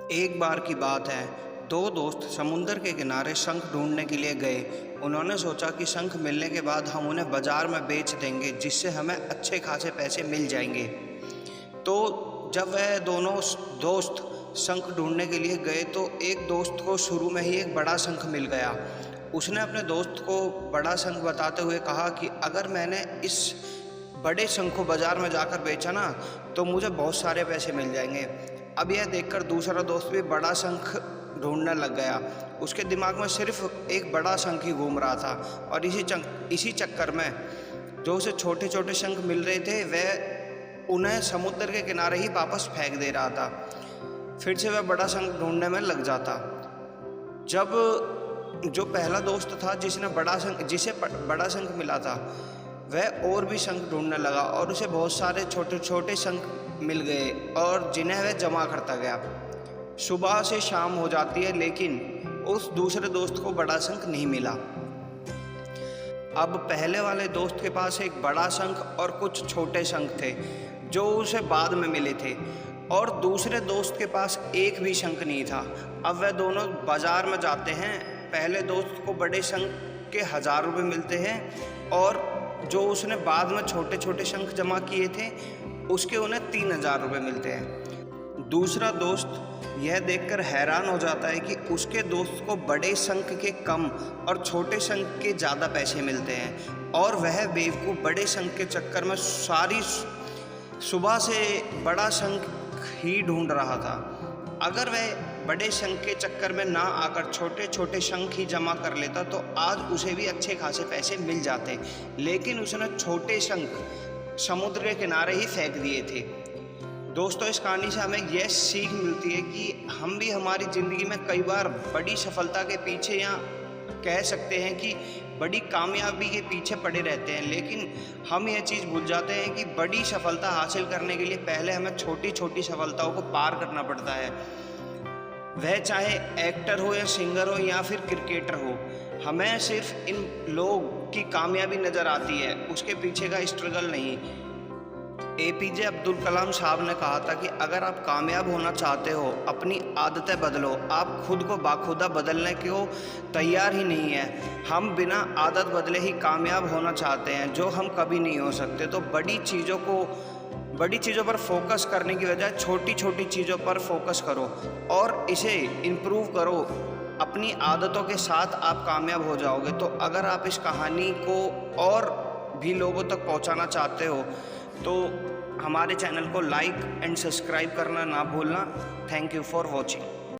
एक बार की बात है, दो दोस्त समुद्र के किनारे शंख ढूंढने के लिए गए। उन्होंने सोचा कि शंख मिलने के बाद हम उन्हें बाजार में बेच देंगे, जिससे हमें अच्छे खासे पैसे मिल जाएंगे। तो जब वह दोनों दोस्त शंख ढूंढने के लिए गए तो एक दोस्त को शुरू में ही एक बड़ा शंख मिल गया। उसने अपने दोस्त को बड़ा शंख बताते हुए कहा कि अगर मैंने इस बड़े शंख को बाजार में जाकर बेचा ना, तो मुझे बहुत सारे पैसे मिल जाएंगे। अब यह देखकर दूसरा दोस्त भी बड़ा शंख ढूंढने लग गया। उसके दिमाग में सिर्फ एक बड़ा शंख ही घूम रहा था और इसी चक्कर में जो उसे छोटे छोटे शंख मिल रहे थे वह उन्हें समुद्र के किनारे ही वापस फेंक दे रहा था। फिर से वह बड़ा शंख ढूंढने में लग जाता। जब जो पहला दोस्त था जिसे बड़ा शंख मिला था, वह और भी शंख ढूंढने लगा और उसे बहुत सारे छोटे छोटे शंख मिल गए और जिन्हें वह जमा करता गया। सुबह से शाम हो जाती है, लेकिन उस दूसरे दोस्त को बड़ा शंख नहीं मिला। अब पहले वाले दोस्त के पास एक बड़ा शंख और कुछ छोटे शंख थे जो उसे बाद में मिले थे, और दूसरे दोस्त के पास एक भी शंख नहीं था। अब वह दोनों बाजार में जाते हैं। पहले दोस्त को बड़े शंख के 1000 रुपये मिलते हैं और जो उसने बाद में छोटे छोटे शंख जमा किए थे उसके उन्हें 3000 रुपये मिलते हैं। दूसरा दोस्त यह देखकर हैरान हो जाता है कि उसके दोस्त को बड़े शंख के कम और छोटे शंख के ज़्यादा पैसे मिलते हैं, और वह बेवकूफ़ बड़े शंख के चक्कर में सारी सुबह से बड़ा शंख ही ढूंढ रहा था। अगर वह बड़े शंख के चक्कर में ना आकर छोटे छोटे शंख ही जमा कर लेता तो आज उसे भी अच्छे खासे पैसे मिल जाते, लेकिन उसने छोटे शंख समुद्र के किनारे ही फेंक दिए थे। दोस्तों, इस कहानी से हमें यह सीख मिलती है कि हम भी हमारी ज़िंदगी में कई बार बड़ी सफलता के पीछे, या कह सकते हैं कि बड़ी कामयाबी के पीछे पड़े रहते हैं, लेकिन हम यह चीज़ भूल जाते हैं कि बड़ी सफलता हासिल करने के लिए पहले हमें छोटी छोटी सफलताओं को पार करना पड़ता है। वह चाहे एक्टर हो या सिंगर हो या फिर क्रिकेटर हो, हमें सिर्फ इन लोग की कामयाबी नज़र आती है, उसके पीछे का स्ट्रगल नहीं। APJ अब्दुल कलाम साहब ने कहा था कि अगर आप कामयाब होना चाहते हो, अपनी आदतें बदलो। आप खुद को बाखुदा बदलने को तैयार ही नहीं है। हम बिना आदत बदले ही कामयाब होना चाहते हैं, जो हम कभी नहीं हो सकते। तो बड़ी चीज़ों पर फोकस करने की बजाय छोटी छोटी चीज़ों पर फोकस करो और इसे इम्प्रूव करो। अपनी आदतों के साथ आप कामयाब हो जाओगे। तो अगर आप इस कहानी को और भी लोगों तक पहुंचाना चाहते हो तो हमारे चैनल को लाइक एंड सब्सक्राइब करना ना भूलना। Thank you for watching.